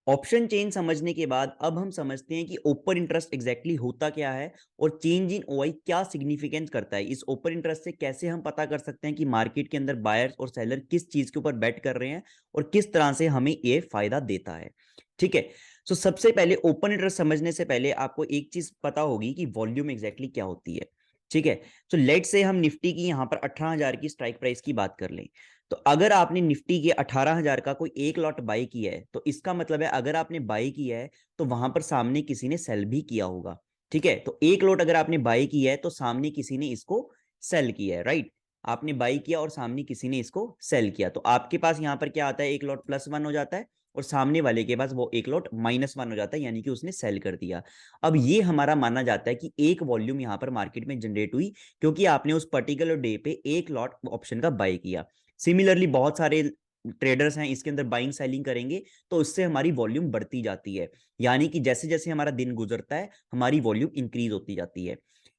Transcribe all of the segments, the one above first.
Option change समझने के बाद अब हम समझते हैं कि ओपन इंटरेस्ट एग्जैक्टली होता क्या है और चेंज इन ओआई क्या सिग्निफिकेंस करता है। इस ओपन इंटरेस्ट से कैसे हम पता कर सकते हैं कि मार्केट के अंदर बायर्स और सेलर किस चीज के ऊपर बेट कर रहे हैं और किस तरह से हमें ये फायदा देता है। ठीक है। सो सबसे पहले ओपन इंटरेस्ट समझने से पहले आपको एक चीज पता होगी कि वॉल्यूम एग्जैक्टली क्या होती है। ठीक है। तो लेट से हम निफ्टी की यहां पर 18,000 की स्ट्राइक प्राइस की बात कर लें। तो अगर आपने निफ्टी के 18,000 का कोई एक लॉट बाई किया है तो इसका मतलब है अगर आपने बाई किया है तो वहां पर सामने किसी ने सेल भी किया होगा। ठीक है। तो एक लॉट अगर आपने बाई किया है तो सामने किसी ने इसको सेल किया है, राइट। आपने बाई किया और सामने किसी ने इसको सेल किया तो आपके पास यहां पर क्या आता है, एक लॉट +1 हो जाता है और सामने वाले के पास वो एक लॉट -1 हो जाता है, यानी कि उसने सेल कर दिया। अब ये हमारा माना जाता है कि एक वॉल्यूम यहां पर मार्केट में जनरेट हुई क्योंकि आपने उस पर्टिकुलर डे पे एक लॉट ऑप्शन का बाई किया। सिमिलरली बहुत सारे ट्रेडर्स हैं इसके अंदर बाइंग सेलिंग करेंगे तो उससे हमारी वॉल्यूम बढ़ती जाती है, यानी कि जैसे जैसे हमारा दिन गुजरता है हमारी वॉल्यूम इंक्रीज होती जाती है।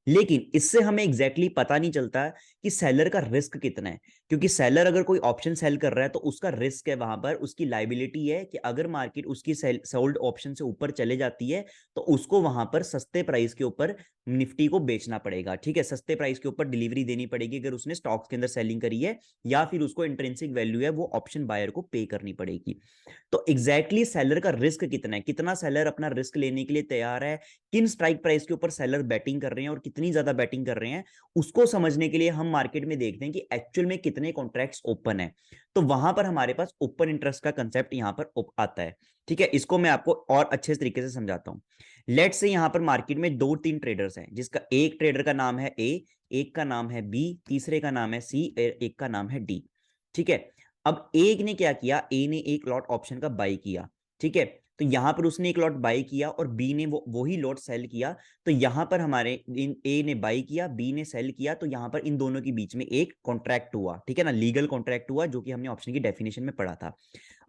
लेकिन इससे हमें एग्जैक्टली पता नहीं चलता कि सेलर का रिस्क कितना है, क्योंकि सेलर अगर कोई ऑप्शन सेल कर रहा है तो उसका रिस्क है, वहां पर उसकी लाइबिलिटी है कि अगर मार्केट उसकी सोल्ड ऑप्शन से ऊपर चले जाती है तो उसको वहां पर सस्ते प्राइस के ऊपर निफ्टी को बेचना पड़ेगा। ठीक है, सस्ते प्राइस के ऊपर डिलीवरी देनी पड़ेगी अगर उसने स्टॉक्स के अंदर सेलिंग करी है, या फिर उसको इंट्रिंसिक वैल्यू है वो ऑप्शन बायर को पे करनी पड़ेगी। तो एग्जैक्टली exactly सेलर का रिस्क कितना है, कितना सेलर अपना रिस्क लेने के लिए तैयार है, किन स्ट्राइक प्राइस के ऊपर सेलर बैटिंग कर रहे हैं और कितनी ज्यादा बैटिंग कर रहे हैं, उसको समझने के लिए हम मार्केट में देखते हैं कि एक्चुअल में कितने कॉन्ट्रैक्ट्स ओपन है। तो वहां पर हमारे पास ओपन इंटरेस्ट का कंसेप्ट यहां पर आता है। ठीक है, इसको मैं आपको और अच्छे तरीके से समझाता हूं। लेट्स से यहां पर मार्केट में 2-3 ट्रेडर्स हैं, जिसका एक ट्रेडर का नाम है ए, एक का नाम है बी, तीसरे का नाम है सी, एक का नाम है डी। ठीक है। अब एक ने क्या किया, ए ने एक लॉट ऑप्शन का बाई किया। ठीक है। तो यहां पर उसने एक लॉट बाई किया और बी ने वही लॉट सेल किया। तो यहां पर हमारे ए ने बाई किया, बी ने सेल किया, तो यहां पर इन दोनों के बीच में एक कॉन्ट्रैक्ट हुआ। ठीक है ना, लीगल कॉन्ट्रैक्ट हुआ जो कि हमने ऑप्शन की डेफिनेशन में पढ़ा था।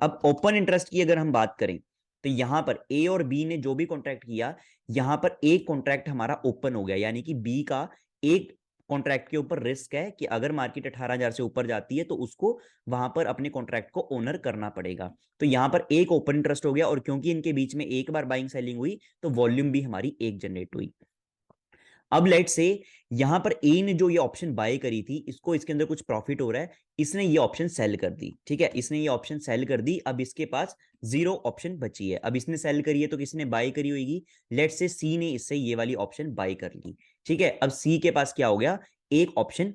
अब ओपन इंटरेस्ट की अगर हम बात करें तो यहां पर ए और बी ने जो भी कॉन्ट्रैक्ट किया, यहां पर एक कॉन्ट्रैक्ट हमारा ओपन हो गया, यानी कि बी का एक कॉन्ट्रैक्ट के ऊपर रिस्क है कि अगर मार्केट 18,000 से ऊपर जाती है तो उसको वहां पर अपने कॉन्ट्रैक्ट को ओनर करना पड़ेगा। तो यहां पर एक ओपन इंटरेस्ट हो गया और क्योंकि इनके बीच में एक बार बाइंग सेलिंग हुई तो वॉल्यूम भी हमारी एक जनरेट हुई। अब लेट से यहां पर ए ने जो ये ऑप्शन बाय करी थी, इसको इसके अंदर कुछ प्रॉफिट हो रहा है, इसने ये ऑप्शन सेल कर दी। ठीक है, इसने ये ऑप्शन सेल कर दी, अब इसके पास जीरो ऑप्शन बची है। अब इसने सेल करी है तो किसने बाय करी होगी, लेट से सी ने इससे ये वाली ऑप्शन बाय कर ली। ठीक है, अब सी के पास क्या हो गया, एक ऑप्शन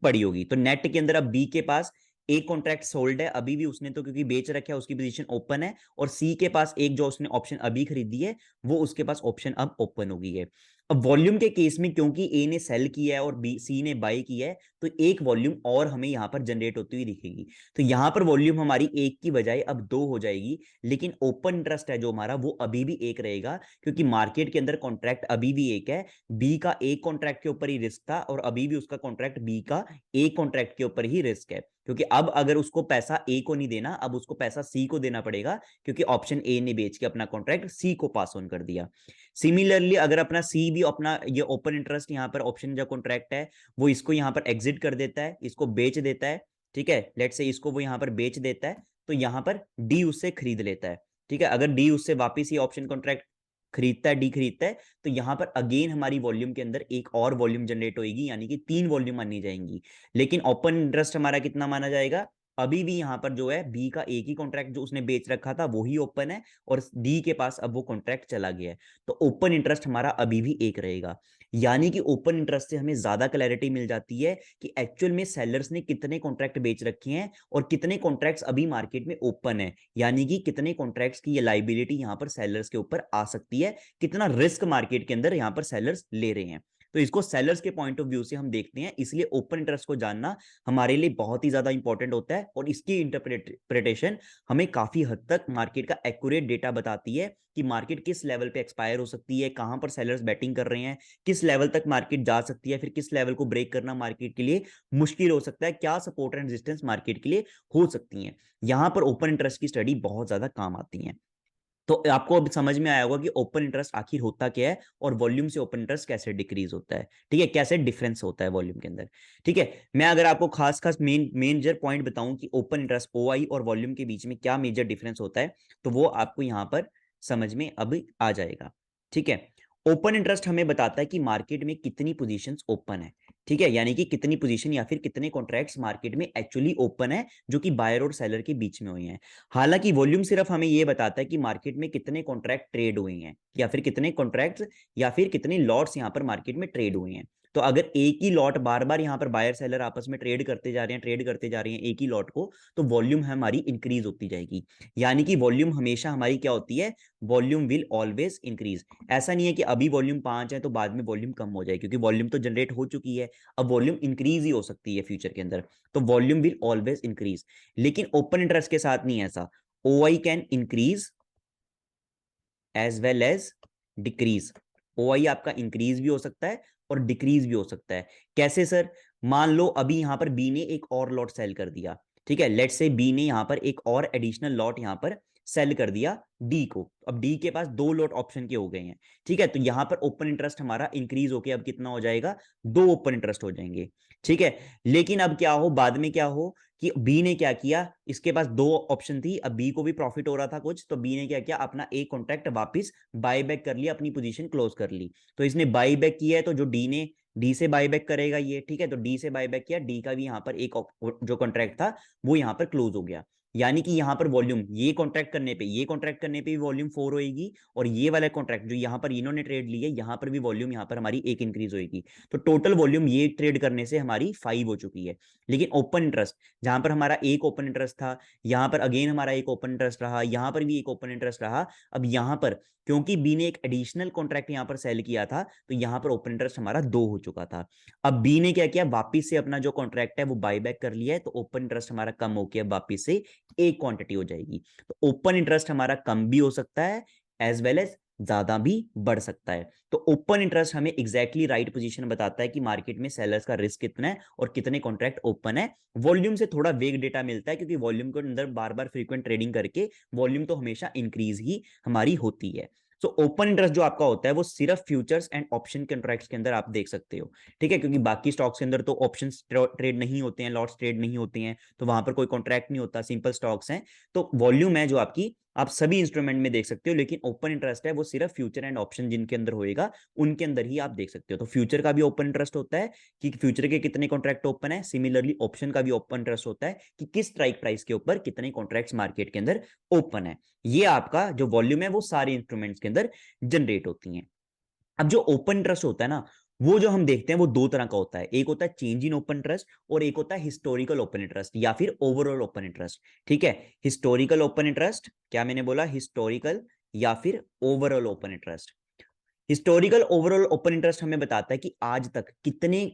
पड़ी होगी। तो नेट के अंदर अब बी के पास एक कॉन्ट्रैक्ट सोल्ड है अभी भी उसने, तो क्योंकि बेच रखा है उसकी पोजीशन ओपन है, और सी के पास एक जो उसने ऑप्शन अभी खरीदी है वो उसके पास ऑप्शन अब ओपन हो गई है। अब वॉल्यूम के केस में क्योंकि ए ने सेल किया है और बी सी ने बाई किया है तो एक वॉल्यूम और हमें यहां पर जनरेट होती हुई दिखेगी। तो यहां पर वॉल्यूम हमारी एक की बजाय अब दो हो जाएगी, लेकिन ओपन इंटरेस्ट है जो हमारा वो अभी भी एक रहेगा, क्योंकि मार्केट के अंदर कॉन्ट्रैक्ट अभी भी एक है। बी का एक कॉन्ट्रैक्ट के ऊपर ही रिस्क था और अभी भी उसका कॉन्ट्रैक्ट बी का एक कॉन्ट्रैक्ट के ऊपर ही रिस्क है, क्योंकि अब अगर उसको पैसा ए को नहीं देना, अब उसको पैसा सी को देना पड़ेगा, क्योंकि ऑप्शन ए ने बेच के अपना कॉन्ट्रैक्ट सी को पास ऑन कर दिया। सिमिलरली अगर अपना सी भी अपना ये ओपन इंटरेस्ट यहाँ पर ऑप्शन जो कॉन्ट्रैक्ट है वो इसको यहाँ पर एग्जिट कर देता है, इसको बेच देता है। ठीक है, लेट से इसको वो यहाँ पर बेच देता है तो यहाँ पर डी उससे खरीद लेता है। ठीक है, अगर डी उससे वापिस ये ऑप्शन कॉन्ट्रैक्ट खरीदता है, डी खरीदता है, तो यहां पर अगेन हमारी वॉल्यूम के अंदर एक और वॉल्यूम जनरेट होगी, यानी कि 3 वॉल्यूम मानी जाएंगी। लेकिन ओपन इंटरेस्ट हमारा कितना माना जाएगा, अभी भी यहां पर जो है बी का एक ही कॉन्ट्रैक्ट जो उसने बेच रखा था वो ही ओपन है और डी के पास अब वो कॉन्ट्रैक्ट चला गया है, तो ओपन इंटरेस्ट हमारा अभी भी एक रहेगा। यानी कि ओपन इंटरेस्ट से हमें ज्यादा क्लैरिटी मिल जाती है कि एक्चुअल में सेलर्स ने कितने कॉन्ट्रैक्ट बेच रखे हैं और कितने कॉन्ट्रैक्ट्स अभी मार्केट में ओपन है, यानी कि कितने कॉन्ट्रैक्ट्स की ये लाइबिलिटी यहां पर सेलर्स के ऊपर आ सकती है, कितना रिस्क मार्केट के अंदर यहां पर सेलर्स ले रहे हैं। तो इसको सेलर्स के पॉइंट ऑफ व्यू से हम देखते हैं, इसलिए ओपन इंटरेस्ट को जानना हमारे लिए बहुत ही ज्यादा इंपॉर्टेंट होता है और इसकी इंटरप्रिटेशन हमें काफी हद तक मार्केट का एक्यूरेट डेटा बताती है कि मार्केट किस लेवल पे एक्सपायर हो सकती है, कहां पर सेलर्स बैटिंग कर रहे हैं, किस लेवल तक मार्केट जा सकती है, फिर किस लेवल को ब्रेक करना मार्केट के लिए मुश्किल हो सकता है, क्या सपोर्ट एंड रेजिस्टेंस मार्केट के लिए हो सकती है। यहां पर ओपन इंटरेस्ट की स्टडी बहुत ज्यादा काम आती है। तो आपको अब समझ में आया होगा कि ओपन इंटरेस्ट आखिर होता क्या है और वॉल्यूम से ओपन इंटरेस्ट कैसे डिक्रीज होता है, ठीक है, कैसे डिफरेंस होता है वॉल्यूम के अंदर। ठीक है, मैं अगर आपको खास खास मेजर पॉइंट बताऊं कि ओपन इंटरेस्ट ओआई और वॉल्यूम के बीच में क्या मेजर डिफरेंस होता है, तो वो आपको यहां पर समझ में अब आ जाएगा। ठीक है, ओपन इंटरेस्ट हमें बताता है कि मार्केट में कितनी पोजीशंस ओपन है, ठीक है, यानी कि कितनी पोजीशन या फिर कितने कॉन्ट्रैक्ट्स मार्केट में एक्चुअली ओपन है जो कि बायर और सेलर के बीच में हुए हैं। हालांकि वॉल्यूम सिर्फ हमें यह बताता है कि मार्केट में कितने कॉन्ट्रैक्ट ट्रेड हुए हैं या फिर कितने कॉन्ट्रैक्ट्स या फिर कितने लॉट्स यहां पर मार्केट में ट्रेड हुए हैं। तो अगर एक ही लॉट बार बार यहां पर बायर सेलर आपस में ट्रेड करते जा रहे हैं, ट्रेड करते जा रहे हैं एक ही लॉट को, तो वॉल्यूम हमारी इंक्रीज होती जाएगी। यानी कि वॉल्यूम हमेशा हमारी क्या होती है, वॉल्यूम विल ऑलवेज इंक्रीज। ऐसा नहीं है कि अभी वॉल्यूम 5 है तो बाद में वॉल्यूम कम हो जाए, क्योंकि वॉल्यूम तो जनरेट हो चुकी है, अब वॉल्यूम इंक्रीज ही हो सकती है फ्यूचर के अंदर। तो वॉल्यूम विल ऑलवेज इंक्रीज। लेकिन ओपन इंटरेस्ट के साथ नहीं ऐसा, OI can increase as well as decrease. OI आपका इंक्रीज भी हो सकता है और डिक्रीज भी हो सकता है। कैसे सर? मान लो अभी यहां पर बी ने एक और लॉट सेल कर दिया, ठीक है, लेट्स से बी ने यहां पर एक और एडिशनल लॉट यहां पर सेल कर दिया डी को। अब डी के पास 2 लॉट ऑप्शन के हो गए हैं, ठीक है, तो यहां पर ओपन इंटरेस्ट हमारा इंक्रीज होके अब कितना हो जाएगा, 2 ओपन इंटरेस्ट हो जाएंगे, ठीक है। लेकिन अब क्या हो, बाद में क्या हो कि बी ने क्या किया, इसके पास 2 ऑप्शन थी, अब बी को भी प्रॉफिट हो रहा था कुछ, तो बी ने क्या किया, अपना एक कॉन्ट्रैक्ट वापस बाय बैक कर लिया, अपनी पोजीशन क्लोज कर ली। तो इसने बाय बैक किया है, तो जो डी से बाय बैक करेगा ये, ठीक है, तो डी से बाय बैक किया, डी का भी यहां पर एक जो कॉन्ट्रैक्ट था वो यहां पर क्लोज हो गया। यानी कि यहां पर वॉल्यूम ये कॉन्ट्रैक्ट करने पे भी वॉल्यूम 4 होगी, और ये वाला कॉन्ट्रैक्ट जो यहां पर इन्होंने ट्रेड ली है, यहां पर भी वॉल्यूम यहां पर हमारी एक इंक्रीज होगी। तो टोटल वॉल्यूम ये ट्रेड करने से हमारी 5 हो चुकी है। लेकिन ओपन इंटरेस्ट, जहां पर हमारा एक ओपन इंटरेस्ट था, यहां पर अगेन हमारा एक ओपन इंटरेस्ट रहा, यहां पर भी एक ओपन इंटरेस्ट रहा। अब यहां पर क्योंकि बी ने एक एडिशनल कॉन्ट्रैक्ट यहां पर सेल किया था, तो यहां पर ओपन इंटरेस्ट हमारा 2 हो चुका था। अब बी ने क्या किया, वापिस से अपना जो कॉन्ट्रैक्ट है वो बाय बैक कर लिया है, तो ओपन इंटरेस्ट हमारा कम हो गया, वापिस से एक क्वांटिटी हो जाएगी। तो ओपन इंटरेस्ट हमारा कम भी हो सकता है एज वेल एज ज्यादा भी बढ़ सकता है। तो ओपन इंटरेस्ट हमें एग्जैक्टली राइट पोजीशन बताता है कि मार्केट में सेलर्स का रिस्क कितना है और कितने कॉन्ट्रैक्ट ओपन है। वॉल्यूम से थोड़ा वेग डेटा मिलता है, क्योंकि वॉल्यूम के अंदर बार बार फ्रीक्वेंट ट्रेडिंग करके वॉल्यूम तो हमेशा इंक्रीज ही हमारी होती है। सो ओपन इंटरेस्ट जो आपका होता है वो सिर्फ फ्यूचर्स एंड ऑप्शन कॉन्ट्रैक्ट्स के अंदर आप देख सकते हो, ठीक है, क्योंकि बाकी स्टॉक्स के अंदर तो ऑप्शंस ट्रेड नहीं होते हैं, लॉट्स ट्रेड नहीं होते हैं, तो वहां पर कोई कॉन्ट्रैक्ट नहीं होता, सिंपल स्टॉक्स हैं। तो वॉल्यूम है जो आपकी, आप सभी इंस्ट्रूमेंट में देख सकते हो, लेकिन ओपन इंटरेस्ट है वो सिर्फ फ्यूचर एंड ऑप्शन जिनके अंदर होएगा उनके अंदर ही आप देख सकते हो। तो फ्यूचर का भी ओपन इंटरेस्ट होता है कि फ्यूचर के कितने कॉन्ट्रैक्ट ओपन है, सिमिलरली ऑप्शन का भी ओपन इंटरेस्ट होता है कि किस स्ट्राइक प्राइस के ऊपर कितने कॉन्ट्रैक्ट्स मार्केट के अंदर ओपन है। ये आपका जो वॉल्यूम है वो सारे इंस्ट्रूमेंट्स के अंदर जनरेट होती हैं। अब जो ओपन इंटरेस्ट होता है ना, वो जो हम देखते हैं वो 2 तरह का होता है, एक होता है चेंज इन ओपन इंटरेस्ट और एक होता है हिस्टोरिकल ओपन इंटरेस्ट या फिर ओवरऑल ओपन इंटरेस्ट। ठीक है, हिस्टोरिकल ओपन इंटरेस्ट, क्या मैंने बोला, हिस्टोरिकल या फिर overall open interest. Historical overall open interest हमें बताता है कि आज तक कितने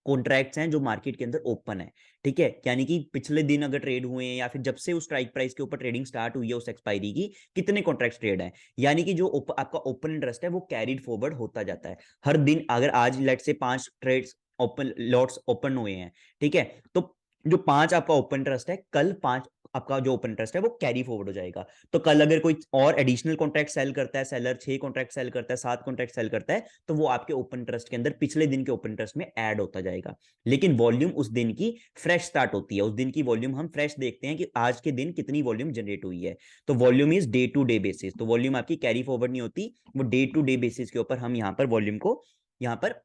कॉन्ट्रैक्ट्स हैं जो मार्केट के अंदर ओपन है, ठीक है, यानी कि पिछले दिन अगर ट्रेड हुए हैं या फिर जब से उस स्ट्राइक प्राइस के ऊपर ट्रेडिंग स्टार्ट हुई है उस एक्सपायरी की, कितने कॉन्ट्रैक्ट्स ट्रेड हैं। यानी कि जो आपका ओपन इंटरेस्ट है वो कैरिड फॉरवर्ड होता जाता है हर दिन। अगर आज लेट से 5 ट्रेड्स ओपन लॉट्स ओपन हुए हैं, ठीक है, तो जो 5 आपका ओपन इंटरेस्ट है, कल 5 आपका जो ओपन इंटरेस्ट है वो कैरी फॉरवर्ड हो जाएगा। तो कल अगर कोई और एडिशनल कॉन्ट्रैक्ट सेल करता है, सेलर 6 कॉन्ट्रैक्ट सेल करता है, 7 कॉन्ट्रैक्ट सेल करता है, तो वो आपके ओपन इंटरेस्ट के अंदर पिछले दिन के ओपन इंटरेस्ट में ऐड होता जाएगा। लेकिन वॉल्यूम उस दिन की फ्रेश स्टार्ट होती है, उस दिन की वॉल्यूम हम फ्रेश देखते हैं कि आज के दिन कितनी वॉल्यूम जनरेट हुई है। तो volume is day to day basis, तो वॉल्यूम आपकी कैरी फॉरवर्ड नहीं होती, वो डे टू डे बेसिस के ऊपर हम यहाँ पर वॉल्यूम को यहाँ पर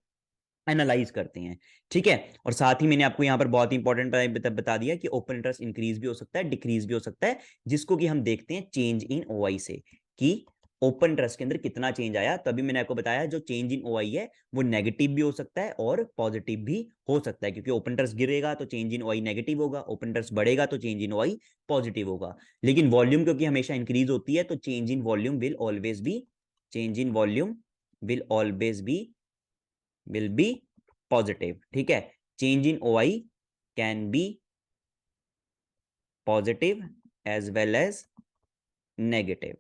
एनालाइज करते हैं। ठीक है, और साथ ही मैंने आपको यहां पर बहुत इंपॉर्टेंट बता दिया कि ओपन इंटरेस्ट इंक्रीज भी हो सकता है, डिक्रीज भी हो सकता है, जिसको कि हम देखते हैं चेंज इन ओआई से कि ओपन इंटरेस्ट के अंदर कितना चेंज आया। तभी मैंने आपको बताया जो चेंज इन ओआई है वो नेगेटिव भी हो सकता है और पॉजिटिव भी हो सकता है, क्योंकि ओपन इंटरेस्ट गिरेगा तो चेंज इन ओआई नेगेटिव होगा, ओपन इंटरेस्ट बढ़ेगा तो चेंज इन ओआई पॉजिटिव होगा। लेकिन वॉल्यूम क्योंकि हमेशा इंक्रीज होती है, तो change in volume will always be, change in volume will always be will be positive। ठीक है, change in OI can be positive as well as negative।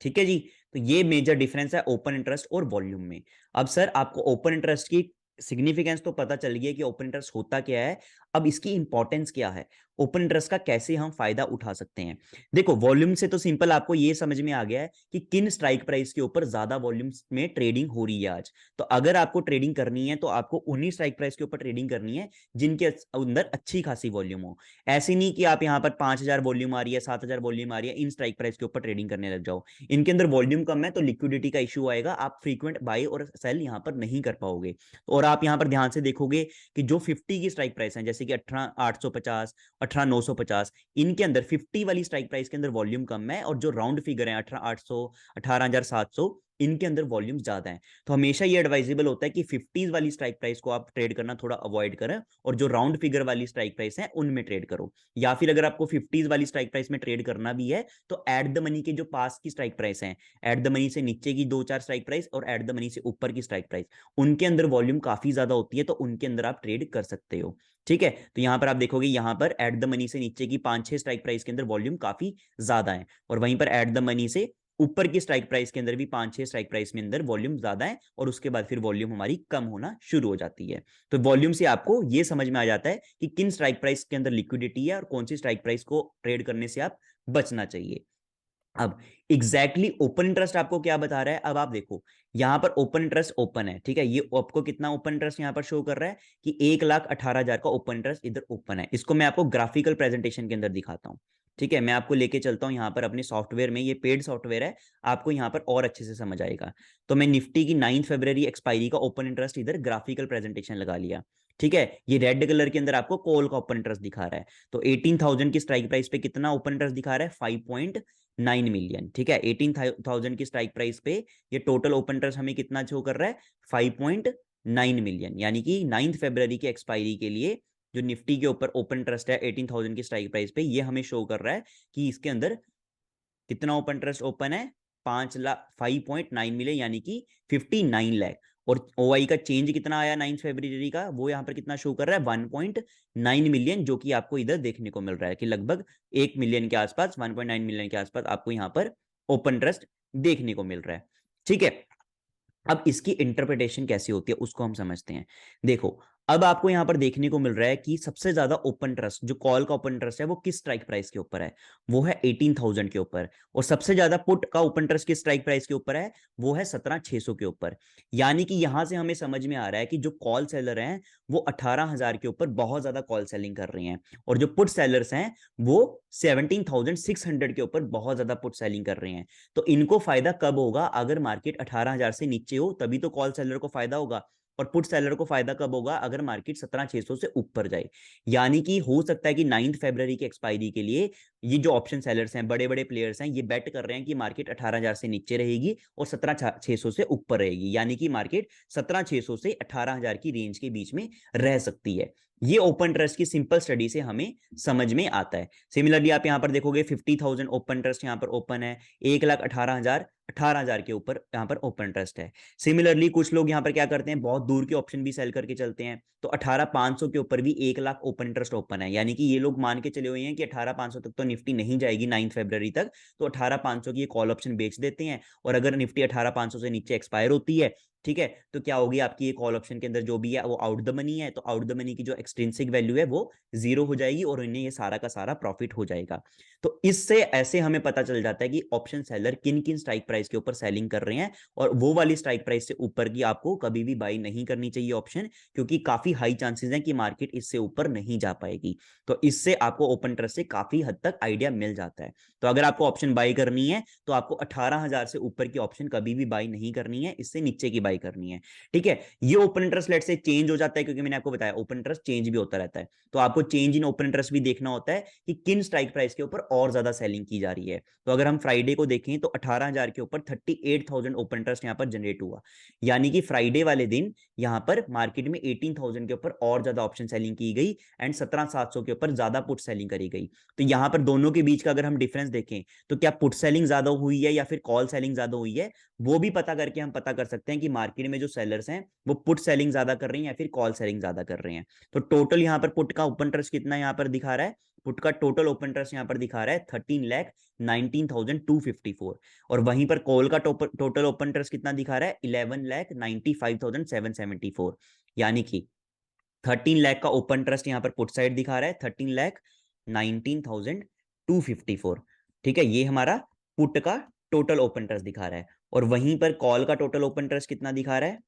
ठीक है जी, तो ये मेजर डिफरेंस है ओपन इंटरेस्ट और वॉल्यूम में। अब सर आपको ओपन इंटरेस्ट की सिग्निफिकेंस तो पता चल गई है कि ओपन इंटरेस्ट होता क्या है। अब इसकी इंपॉर्टेंस क्या है, ओपन इंटरेस्ट का कैसे हम फायदा उठा सकते हैं। देखो वॉल्यूम से तो सिंपल आपको ये समझ में आ गया है कि किन स्ट्राइक प्राइस के ऊपर ज्यादा वॉल्यूम में ट्रेडिंग हो रही है आज। तो अगर आपको ट्रेडिंग करनी है तो आपको उन्हीं स्ट्राइक प्राइस के ऊपर ट्रेडिंग करनी है जिनके अंदर अच्छी खासी वॉल्यूम हो। ऐसे नहीं कि आप यहाँ पर 5,000 वॉल्यूम आ रही है, 7,000 वॉल्यूम आ रही है, इन स्ट्राइक प्राइस के ऊपर ट्रेडिंग करने लग जाओ। इनके अंदर वॉल्यूम कम है तो लिक्विडिटी का इशू आएगा, आप फ्रीक्वेंट बाय और सेल यहाँ पर नहीं कर पाओगे। और आप यहाँ पर ध्यान से देखोगे कि जो 50 की स्ट्राइक प्राइस है, जैसे कि 18,850, 18,950, इनके अंदर 50 वाली स्ट्राइक प्राइस के अंदर वॉल्यूम कम है, और जो राउंड फिगर है 18,800, 18,700, इनके अंदर वॉल्यूम ज्यादा है। तो हमेशा ये एडवाइजेबल होता है कि 50 वाली स्ट्राइक प्राइस को आप ट्रेड करना थोड़ा अवॉइड करें, और जो राउंड फिगर वाली स्ट्राइक प्राइस है उनमें ट्रेड करो। या फिर अगर आपको 50 वाली स्ट्राइक प्राइस में ट्रेड करना भी है तो एट द मनी के जो पास की स्ट्राइक प्राइस है, एट द मनी से नीचे की 2-4 स्ट्राइक प्राइस और एट द मनी से ऊपर की स्ट्राइक प्राइस, उनके अंदर वॉल्यूम काफी ज्यादा होती है, तो उनके अंदर आप ट्रेड कर सकते हो। ठीक है, तो यहां पर आप देखोगे यहां पर एट द मनी से नीचे की 5-6 स्ट्राइक प्राइस के अंदर वॉल्यूम काफी ज्यादा है, और वहीं पर एट द मनी से ऊपर की स्ट्राइक प्राइस के अंदर भी 5-6 स्ट्राइक प्राइस में अंदर वॉल्यूम ज्यादा है, और उसके बाद फिर वॉल्यूम हमारी कम होना शुरू हो जाती है। तो वॉल्यूम से आपको यह समझ में आ जाता है कि किन स्ट्राइक प्राइस के अंदर लिक्विडिटी है और कौन सी स्ट्राइक प्राइस को ट्रेड करने से आप बचना चाहिए। अब एग्जैक्टली ओपन इंटरेस्ट आपको क्या बता रहा है, अब आप देखो यहां पर ओपन इंटरेस्ट ओपन है, ठीक है, ये आपको कितना ओपन इंटरेस्ट यहां पर शो कर रहा है कि 1,18,000 का ओपन इंटरेस्ट इधर ओपन है। इसको मैं आपको ग्राफिकल प्रेजेंटेशन के अंदर दिखाता हूं। ठीक है, मैं आपको लेके चलता हूं यहां पर अपने सॉफ्टवेयर में, ये पेड सॉफ्टवेयर है, आपको यहां पर और अच्छे से समझ आएगा। तो मैं निफ्टी की 9 फरवरी एक्सपायरी का ओपन इंटरेस्ट इधर ग्राफिकल प्रेजेंटेशन लगा लिया। ठीक है, ये रेड कलर के अंदर आपको कॉल का ओपन इंटरेस्ट दिखा रहा है। तो 18,000 की स्ट्राइक प्राइस पे कितना ओपन इंटरेस्ट दिखा रहा है, 5.9 मिलियन। ठीक है, 18,000 की स्ट्राइक प्राइस पे ये टोटल ओपन इंटरेस्ट हमें कितना शो कर रहा है, 5.9 मिलियन। यानी कि 9 फरवरी की एक्सपायरी के लिए जो निफ्टी के ऊपर ओपन इंटरेस्ट है 18,000 की स्ट्राइक प्राइस पे, ये हमें शो कर रहा है कि इसके अंदर कितना ओपन इंटरेस्ट ओपन है, 5 लाख 5.9 मिलियन, यानी कि 59 लाख। और ओआई का चेंज कितना आया 9 फरवरी का, वो यहां पर कितना शो कर रहा है, 1.9 मिलियन, जो कि आपको इधर देखने को मिल रहा है कि लगभग 1 मिलियन के आसपास, 1.9 मिलियन के आसपास आपको यहां पर ओपन इंटरेस्ट देखने को मिल रहा है। ठीक है, अब इसकी इंटरप्रिटेशन कैसी होती है उसको हम समझते हैं। देखो अब आपको यहां पर देखने को मिल रहा है कि सबसे ज्यादा ओपन ट्रस्ट, जो कॉल का ओपन ट्रस्ट है, वो किस स्ट्राइक प्राइस के ऊपर है, वो है 18,000 के ऊपर। और सबसे ज्यादा पुट का ओपन ट्रस्ट किस स्ट्राइक प्राइस के ऊपर है, वो है 17,600 के ऊपर। यानी कि यहां से हमें समझ में आ रहा है कि जो कॉल सेलर हैं वो 18,000 के ऊपर बहुत ज्यादा कॉल सेलिंग कर रहे हैं, और जो पुट सेलर्स हैं वो 17,600 के ऊपर बहुत ज्यादा पुट सेलिंग कर रहे हैं। तो इनको फायदा कब होगा, अगर मार्केट 18,000 से नीचे हो, तभी तो कॉल सेलर को फायदा होगा। और पुट सेलर को फायदा कब होगा, अगर मार्केट 17,600 से ऊपर जाए। यानी कि हो सकता है कि 9 फरवरी की एक्सपायरी के लिए ये जो ऑप्शन सेलर्स हैं, बड़े बड़े प्लेयर्स हैं, ये बेट कर रहे हैं कि मार्केट 18,000 से नीचे रहेगी और 17,600 से ऊपर रहेगी। यानी कि मार्केट 17,600 से 18,000 की रेंज के बीच में रह सकती है। ये ओपन ट्रस्ट की सिंपल स्टडी से हमें समझ में आता है। सिमिलरली आप यहां पर देखोगे 50,000 ओपन ट्रस्ट यहां पर ओपन है, 1,18,000, 18,000 के ऊपर यहां पर ओपन ट्रस्ट है। सिमिलरली कुछ लोग यहां पर क्या करते हैं, बहुत दूर के ऑप्शन भी सेल करके चलते हैं, तो 18,500 के ऊपर भी 1 लाख ओपन इंटरेस्ट ओपन है। यानी कि ये लोग मान के चले हुए हैं कि 18,500 तक तो निफ्टी नहीं जाएगी 9 फरवरी तक, तो 18,500 की कॉल ऑप्शन बेच देते हैं। और अगर निफ्टी 18,500 से नीचे एक्सपायर होती है, ठीक है, तो क्या होगी आपकी ये कॉल ऑप्शन के अंदर जो भी है वो आउट द मनी है, तो आउट द मनी की जो एक्सट्रिंसिक वैल्यू है वो जीरो हो जाएगी, और इन्हें ये सारा का सारा प्रॉफिट हो जाएगा। तो इससे ऐसे हमें पता चल जाता है कि ऑप्शन सेलर किन किन स्ट्राइक प्राइस के ऊपर सेलिंग कर रहे हैं, और वो वाली स्ट्राइक प्राइस से ऊपर की आपको कभी भी बाई नहीं करनी चाहिए ऑप्शन, क्योंकि काफी हाई चांसेस हैं कि मार्केट इससे ऊपर नहीं जा पाएगी। तो इससे आपको ओपन इंटरेस्ट से काफी हद तक आइडिया मिल जाता है। तो अगर आपको ऑप्शन बाई करनी है तो आपको 18,000 से ऊपर की ऑप्शन कभी भी बाई नहीं करनी है, इससे नीचे की बाई करनी है। ठीक है, ये ओपन इंटरेस्ट लेट से चेंज हो जाता है, क्योंकि मैंने आपको बताया ओपन इंटरेस्ट चेंज भी होता रहता है, तो आपको चेंज इन ओपन इंटरेस्ट भी देखना होता है कि किन स्ट्राइक प्राइस के ऊपर और ज्यादा सेलिंग की जा रही है। तो अगर हम फ्राइडे को देखें तो 18,000 के ऊपर 38,000 ओपन इंटरेस्ट यहां पर जनरेट हुआ। यानी कि फ्राइडे वाले दिन यहां पर मार्केट में 18,000 के ऊपर और ज्यादा ऑप्शन सेलिंग की गई, एंड 17,700 के ऊपर ज्यादा पुट सेलिंग करी गई। तो यहां पर दोनों के बीच का अगर हम डिफरेंस देखें तो क्या पुट सेलिंग ज्यादा हुई है या फिर कॉल सेलिंग ज्यादा हुई है, वो भी पता करके हम पता कर सकते हैं कि मार्केट में जो सेलर्स हैं वो पुट सेलिंग ज्यादा कर रहे हैं या फिर कॉल सेलिंग ज्यादा कर रहे हैं। तो टोटल यहां पर पुट का ओपन ट्रस्ट कितना यहां पर दिखा रहा है, पुट का टोटल ओपन ट्रस्ट यहां पर दिखा रहा है 13,19,254, और वहीं पर कॉल का टोटल ओपन ट्रस्ट कितना दिखा रहा है, 11,95,774। यानी कि 13 लाख का ओपन इंटरेस्ट यहाँ पर पुट साइड दिखा रहा है, 13,19,254। ठीक है, ये हमारा पुट का टोटल ओपन इंटरेस्ट दिखा रहा है। और वहीं पर कॉल का टोटल ओपन इंटरेस्ट कितना दिखा रहा है?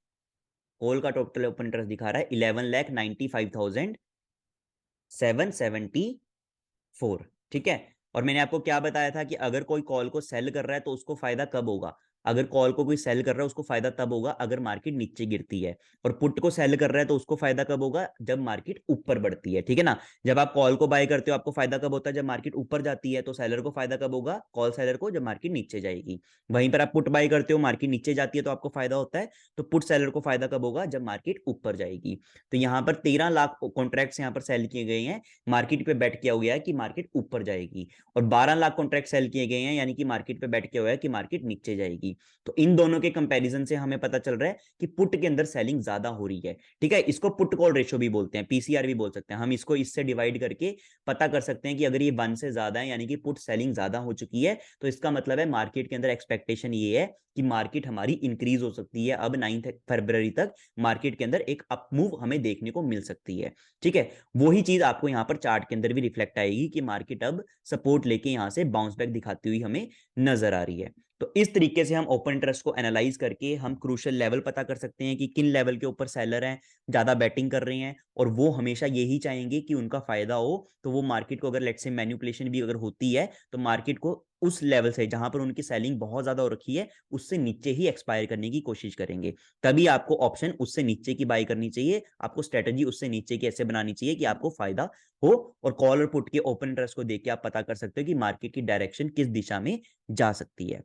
कॉल का टोटल ओपन इंटरेस्ट दिखा रहा है 11,95,774। ठीक है, और मैंने आपको क्या बताया था कि अगर कोई कॉल को सेल कर रहा है तो उसको फायदा कब होगा? अगर कॉल को कोई सेल कर रहा है उसको फायदा तब होगा अगर मार्केट नीचे गिरती है, और पुट को सेल कर रहा है तो उसको फायदा कब होगा? जब मार्केट ऊपर बढ़ती है। ठीक है ना? जब आप कॉल को बाय करते हो आपको फायदा कब होता है? जब मार्केट ऊपर जाती है। तो सेलर को फायदा कब होगा? कॉल सेलर को, जब मार्केट नीचे जाएगी। वहीं पर आप पुट बाय करते हो, मार्केट नीचे जाती है तो आपको फायदा होता है। तो पुट सेलर को फायदा कब होगा? जब मार्केट ऊपर जाएगी। तो यहाँ पर 13 लाख कॉन्ट्रैक्ट्स यहाँ पर सेल किए गए हैं, मार्केट पे बेट किया गया है कि मार्केट ऊपर जाएगी, और 12 लाख कॉन्ट्रैक्ट सेल किए गए हैं यानी कि मार्केट पे बेट किया हुआ है कि मार्केट नीचे जाएगी। तो इन दोनों के कंपैरिजन से हमें पता चल रहा है कि पुट के अंदर सेलिंग ज्यादा हो रही है। ठीक है, इसको पुट कॉल रेशियो भी बोलते हैं, पीसीआर भी बोल सकते हैं। हम इसको इससे डिवाइड करके पता कर सकते हैं कि अगर ये 1 से ज्यादा है यानी कि पुट सेलिंग ज्यादा हो चुकी है, तो इसका मतलब है मार्केट के अंदर एक्सपेक्टेशन ये है कि मार्केट हमारी इंक्रीज हो सकती है। अब 9 फरवरी तक मार्केट के अंदर एक अप मूव हमें देखने को मिल सकती है। ठीक है, वही चीज आपको यहां पर चार्ट के अंदर भी रिफ्लेक्ट आएगी कि मार्केट अब सपोर्ट लेके यहां से बाउंस बैक दिखाती हुई हमें नजर आ रही है। तो इस तरीके से हम ओपन इंटरेस्ट को एनालाइज करके हम क्रूशियल लेवल पता कर सकते हैं कि किन लेवल के ऊपर सेलर हैं, ज्यादा बैटिंग कर रहे हैं, और वो हमेशा यही चाहेंगे कि उनका फायदा हो। तो वो मार्केट को अगर लेट्स से मैनिपुलेशन भी अगर होती है तो मार्केट को उस लेवल से जहां पर उनकी सेलिंग बहुत ज्यादा हो रखी है उससे नीचे ही एक्सपायर करने की कोशिश करेंगे। तभी आपको ऑप्शन उससे नीचे की बाई करनी चाहिए, आपको स्ट्रेटजी उससे नीचे की ऐसे बनानी चाहिए कि आपको फायदा हो। और कॉल और पुट के ओपन इंटरेस्ट को देख के आप पता कर सकते हो कि मार्केट की डायरेक्शन किस दिशा में जा सकती है।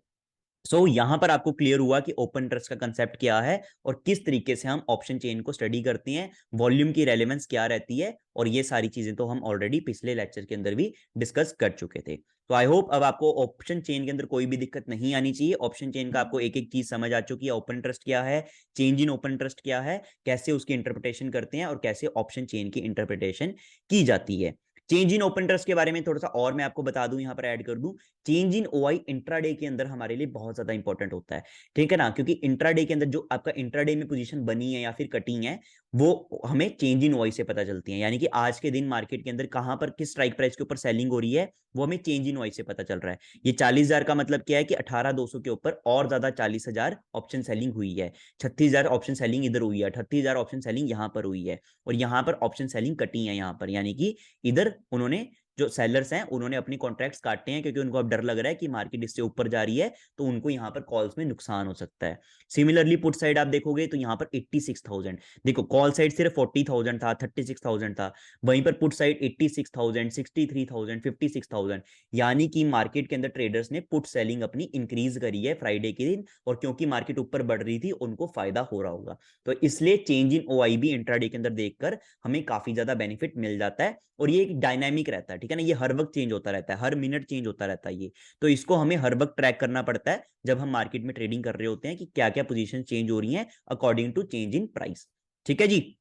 यहां पर आपको क्लियर हुआ कि ओपन इंटरेस्ट का कंसेप्ट क्या है और किस तरीके से हम ऑप्शन चेन को स्टडी करते हैं, वॉल्यूम की रेलेवेंस क्या रहती है, और ये सारी चीजें तो हम ऑलरेडी पिछले लेक्चर के अंदर भी डिस्कस कर चुके थे। तो आई होप अब आपको ऑप्शन चेन के अंदर कोई भी दिक्कत नहीं आनी चाहिए। ऑप्शन चेन का आपको एक एक चीज समझ आ चुकी है, ओपन इंटरेस्ट क्या है, चेंज इन ओपन इंटरेस्ट क्या है, कैसे उसकी इंटरप्रिटेशन करते हैं और कैसे ऑप्शन चेन की इंटरप्रिटेशन की जाती है। चेंज इन ओपन इंटरेस्ट के बारे में थोड़ा सा और मैं आपको बता दूं, यहां पर ऐड कर दूं, चेंज इन ओआई इंट्राडे के अंदर हमारे लिए बहुत ज्यादा इंपॉर्टेंट होता है। ठीक है ना? क्योंकि इंट्राडे के अंदर जो आपका इंट्राडे में पोजीशन बनी है या फिर कटिंग है वो हमें चेंज इन ओआई से पता चलती है। यानी कि आज के दिन मार्केट के अंदर कहां पर किस स्ट्राइक प्राइस के ऊपर सेलिंग हो रही है वो हमें चेंज इन ओआई से पता चल रहा है। ये 40,000 का मतलब क्या है कि 18,200 के ऊपर और ज्यादा 40,000 ऑप्शन सेलिंग हुई है, 36,000 ऑप्शन सेलिंग इधर हुई है, 38,000 ऑप्शन सेलिंग यहां पर हुई है, और यहां पर ऑप्शन सेलिंग कटी है यहां पर, यानी कि इधर उन्होंने जो सेलर्स हैं उन्होंने अपनी कॉन्ट्रैक्ट्स काटे हैं क्योंकि उनको अब डर लग रहा है कि मार्केट इससे ऊपर जा रही है तो उनको यहां पर कॉल्स में नुकसान हो सकता है। सिमिलरली पुट साइड आप देखोगे तो यहां पर 86,000, देखो कॉल साइड सिर्फ 40,000 था, 36,000 था, वहीं पर पुट साइड 86,000, 63,000, 56,000, यानी कि मार्केट के अंदर ट्रेडर्स ने पुट सेलिंग अपनी इंक्रीज करी है फ्राइडे के दिन, और क्योंकि मार्केट ऊपर बढ़ रही थी उनको फायदा हो रहा होगा। तो इसलिए चेंज इन ओआई भी इंट्राडे के अंदर देखकर हमें काफी ज्यादा बेनिफिट मिल जाता है, और ये एक डायनामिक रहता है। ठीक है ना? ये हर वक्त चेंज होता रहता है, हर मिनट चेंज होता रहता है ये। तो इसको हमें हर वक्त ट्रैक करना पड़ता है जब हम मार्केट में ट्रेडिंग कर रहे होते हैं कि क्या क्या पोजीशन चेंज हो रही हैं according to change in price. ठीक है जी?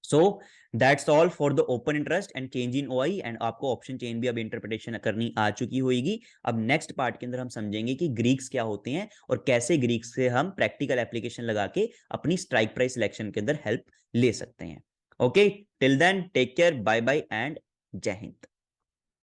So that's all for the open interest and change in OI, and आपको ऑप्शन चेन भी अब इंटरप्रिटेशन करनी आ चुकी होगी। अब नेक्स्ट पार्ट के अंदर हम समझेंगे कि ग्रीक्स क्या होते हैं और कैसे ग्रीक्स से हम प्रैक्टिकल एप्लीकेशन लगा के अपनी स्ट्राइक प्राइस सिलेक्शन के अंदर हेल्प ले सकते हैं। Okay, till then take care, bye bye and जय हिंद।